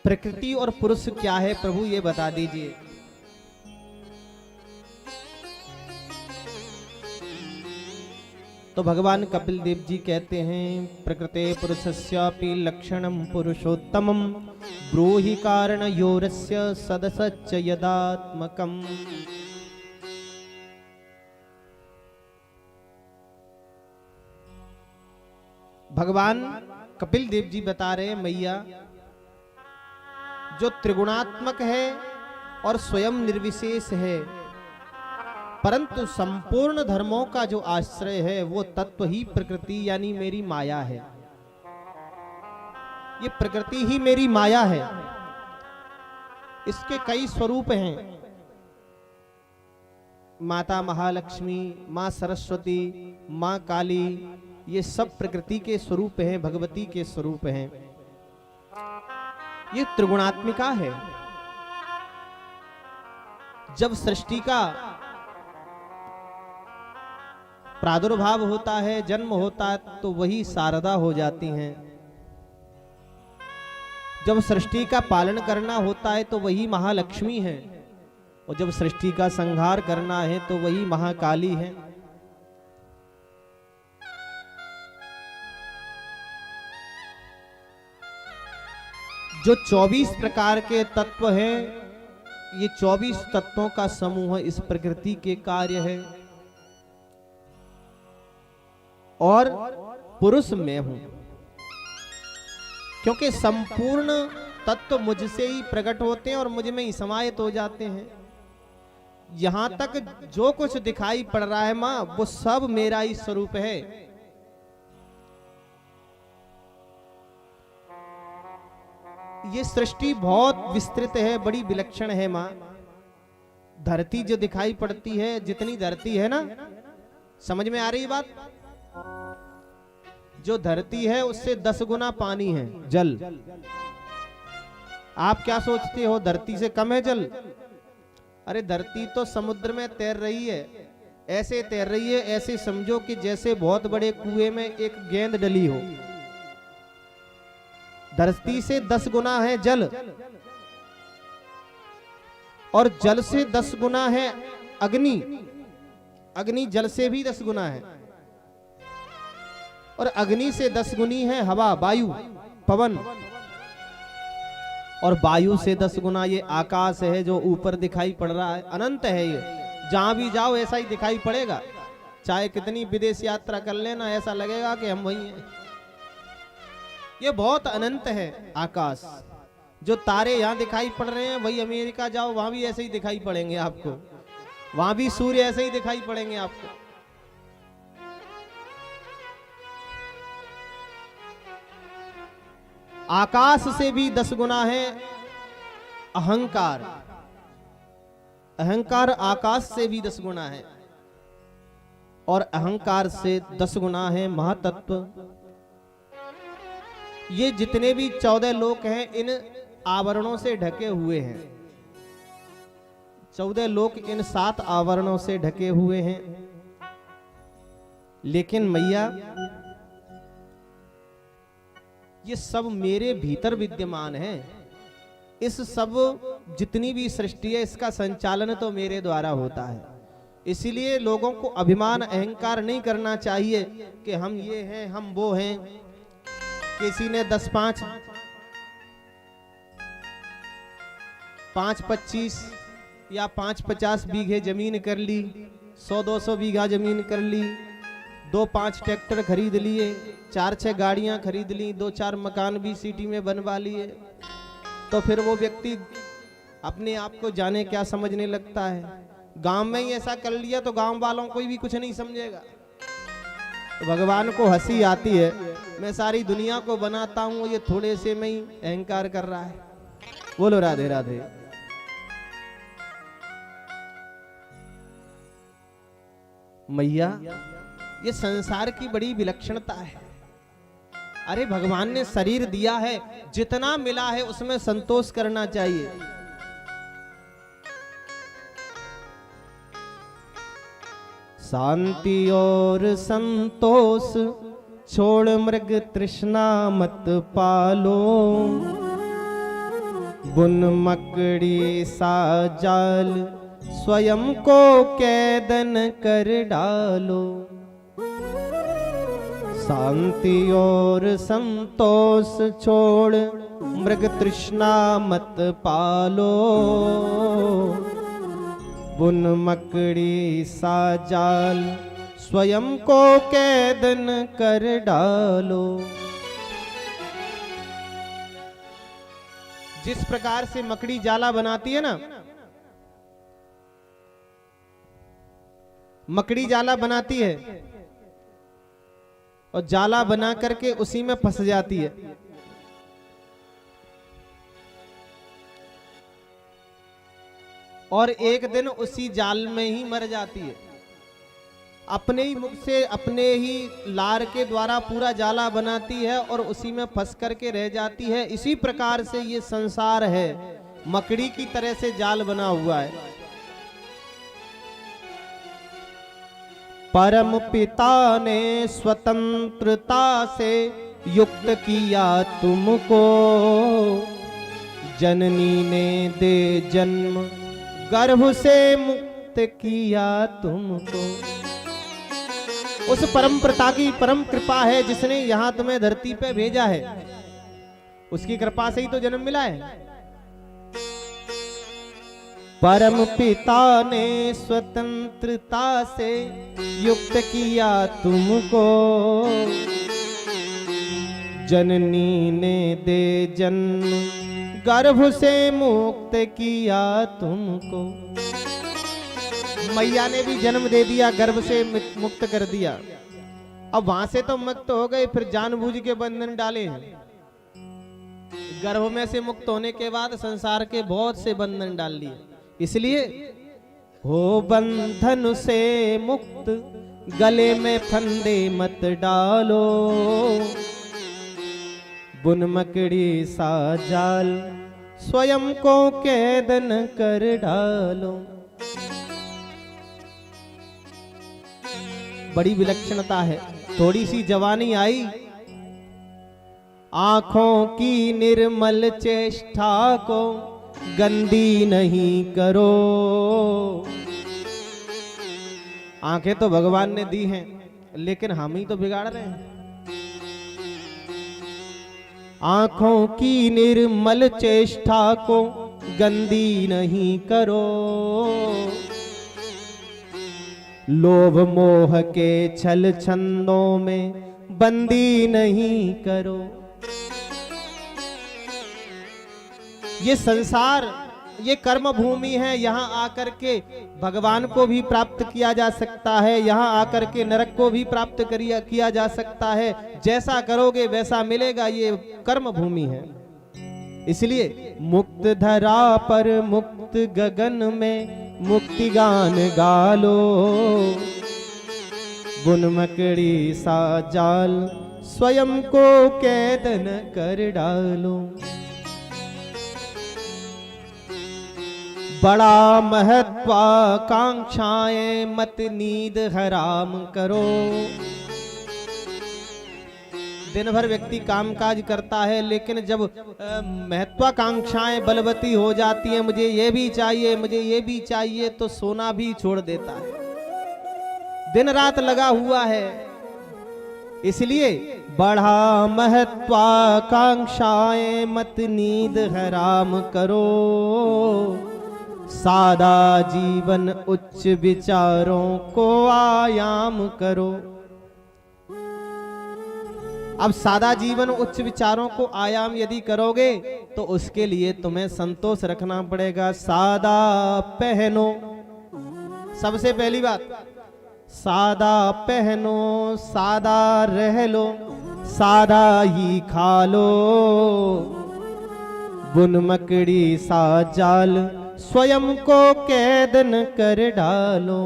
प्रकृति और पुरुष क्या है प्रभु, ये बता दीजिए। तो भगवान कपिल देव जी कहते हैं, प्रकृते पुरुषस्यापि लक्षणं पुरुषोत्तमं ब्रूहि कारणयोरस्य सदसच्च यदात्मकम्। भगवान कपिल देव जी बता रहे हैं, मैया जो त्रिगुणात्मक है और स्वयं निर्विशेष है, परंतु संपूर्ण धर्मों का जो आश्रय है वो तत्व ही प्रकृति यानी मेरी माया है। ये प्रकृति ही मेरी माया है। इसके कई स्वरूप हैं, माता महालक्ष्मी, मां सरस्वती, मां काली, ये सब प्रकृति के स्वरूप हैं, भगवती के स्वरूप हैं। ये त्रिगुणात्मिका है। जब सृष्टि का प्रादुर्भाव होता है, जन्म होता है, तो वही शारदा हो जाती हैं। जब सृष्टि का पालन करना होता है तो वही महालक्ष्मी है, और जब सृष्टि का संहार करना है तो वही महाकाली है। जो 24 प्रकार के तत्व हैं, ये 24 तत्वों का समूह इस प्रकृति के कार्य है। और पुरुष मैं हूं, क्योंकि संपूर्ण तत्व मुझसे ही प्रकट होते हैं और मुझ में ही समाहित हो जाते हैं। यहां तक जो कुछ दिखाई पड़ रहा है मां, वो सब मेरा ही स्वरूप है। ये सृष्टि बहुत विस्तृत है, बड़ी विलक्षण है मां। धरती जो दिखाई पड़ती है, जितनी धरती है ना, समझ में आ रही बात? जो धरती है उससे 10 गुना पानी है, जल। आप क्या सोचते हो, धरती से कम है जल? अरे धरती तो समुद्र में तैर रही है, ऐसे तैर रही है, ऐसे समझो कि जैसे बहुत बड़े कुएं में एक गेंद डली हो। धरती से 10 गुना है जल, और जल से 10 गुना है अग्नि। अग्नि जल से भी 10 गुना है, और अग्नि से 10 गुनी है हवा, वायु, पवन, और वायु से 10 गुना ये आकाश है जो ऊपर दिखाई पड़ रहा है। अनंत है ये, जहां भी जाओ ऐसा ही दिखाई पड़ेगा। चाहे कितनी विदेश यात्रा कर लेना, ऐसा लगेगा कि हम वही हैं। ये बहुत अनंत है आकाश। जो तारे यहां दिखाई पड़ रहे हैं, वही अमेरिका जाओ, वहां भी ऐसे ही दिखाई पड़ेंगे आपको। वहां भी सूर्य ऐसे ही दिखाई पड़ेंगे आपको। आकाश से भी 10 गुना है अहंकार। अहंकार आकाश से भी 10 गुना है, और अहंकार से 10 गुना है महातत्व। ये जितने भी 14 लोक हैं, इन आवरणों से ढके हुए हैं। 14 लोक इन 7 आवरणों से ढके हुए हैं। लेकिन मैया, ये सब मेरे भीतर विद्यमान है। इस सब जितनी भी सृष्टि है, इसका संचालन तो मेरे द्वारा होता है। इसीलिए लोगों को अभिमान अहंकार नहीं करना चाहिए कि हम ये हैं, हम वो हैं। किसी ने 10-5, 5-25 या 5-50 बीघे जमीन कर ली, 100-200 बीघा जमीन कर ली, 2-5 ट्रैक्टर खरीद लिए, 4-6 गाड़ियां खरीद ली, 2-4 मकान भी सिटी में बनवा लिए, तो फिर वो व्यक्ति अपने आप को जाने क्या समझने लगता है। गांव में ही ऐसा कर लिया तो गांव वालों को भी कुछ नहीं समझेगा। तो भगवान को हंसी आती है, मैं सारी दुनिया को बनाता हूं, ये थोड़े से में ही अहंकार कर रहा है। बोलो राधे राधे। मैया, ये संसार की बड़ी विलक्षणता है। अरे भगवान ने शरीर दिया है, जितना मिला है उसमें संतोष करना चाहिए। शांति और संतोष छोड़ मृग तृष्णा मत पालो, बुन मकड़ी सा जाल स्वयं को कैदन कर डालो। शांति और संतोष छोड़ मृग तृष्णा मत पालो। बुन मकड़ी सा जाल स्वयं को कैदन कर डालो। जिस प्रकार से मकड़ी जाला बनाती है ना, मकड़ी जाला बनाती है और जाला बना करके उसी में फंस जाती है। और एक दिन उसी जाल में ही मर जाती है। अपने ही मुख से अपने ही लार के द्वारा पूरा जाला बनाती है और उसी में फंस करके रह जाती है। इसी प्रकार से ये संसार है, मकड़ी की तरह से जाल बना हुआ है। परम पिता ने स्वतंत्रता से युक्त किया तुमको। जननी ने दे जन्म गर्भ से मुक्त किया तुमको। उस परम पिता की परम कृपा है जिसने यहां तुम्हें धरती पे भेजा है। उसकी कृपा से ही तो जन्म मिला है। परम पिता ने स्वतंत्रता से युक्त किया तुमको। जननी ने दे जन्म गर्भ से मुक्त किया तुमको। मैया ने भी जन्म दे दिया, गर्भ से मुक्त कर दिया। अब वहां से तो मुक्त हो गए, फिर जानबूझ के बंधन डाले हैं। गर्भ में से मुक्त होने के बाद संसार के बहुत से बंधन डाल लिए। इसलिए हो बंधन से मुक्त गले में फंदे मत डालो। बुन मकड़ी सा जाल स्वयं को कैदन कर डालो। बड़ी विलक्षणता है। थोड़ी सी जवानी आई, आंखों की निर्मल चेष्टा को गंदी नहीं करो। आंखें तो भगवान ने दी हैं, लेकिन हम ही तो बिगाड़ रहे हैं। आंखों की निर्मल चेष्टा को गंदी नहीं करो। लोभ मोह के छल छंदों में बंदी नहीं करो। ये संसार, ये कर्म भूमि है। यहाँ आकर के भगवान को भी प्राप्त किया जा सकता है, यहाँ आकर के नरक को भी प्राप्त किया जा सकता है। जैसा करोगे वैसा मिलेगा, ये कर्म भूमि है। इसलिए मुक्त धरा पर मुक्त गगन में मुक्ति गान गालो। बुन मकड़ी सा जाल स्वयं को कैदन कर डालो। बड़ा महत्वाकांक्षाएं मत नींद हराम करो। दिन भर व्यक्ति कामकाज करता है, लेकिन जब महत्वाकांक्षाएं बलवती हो जाती हैं, मुझे ये भी चाहिए, मुझे ये भी चाहिए, तो सोना भी छोड़ देता है। दिन रात लगा हुआ है। इसलिए बढ़ा महत्वाकांक्षाएं मत नींद हराम करो। सादा जीवन उच्च विचारों को आयाम करो। अब सादा जीवन उच्च विचारों को आयाम यदि करोगे तो उसके लिए तुम्हें संतोष रखना पड़ेगा। सादा पहनो, सबसे पहली बात, सादा पहनो, सादा रह लो, सादा ही खा लो। बुन मकड़ी सा जाल स्वयं को कैद न कर डालो।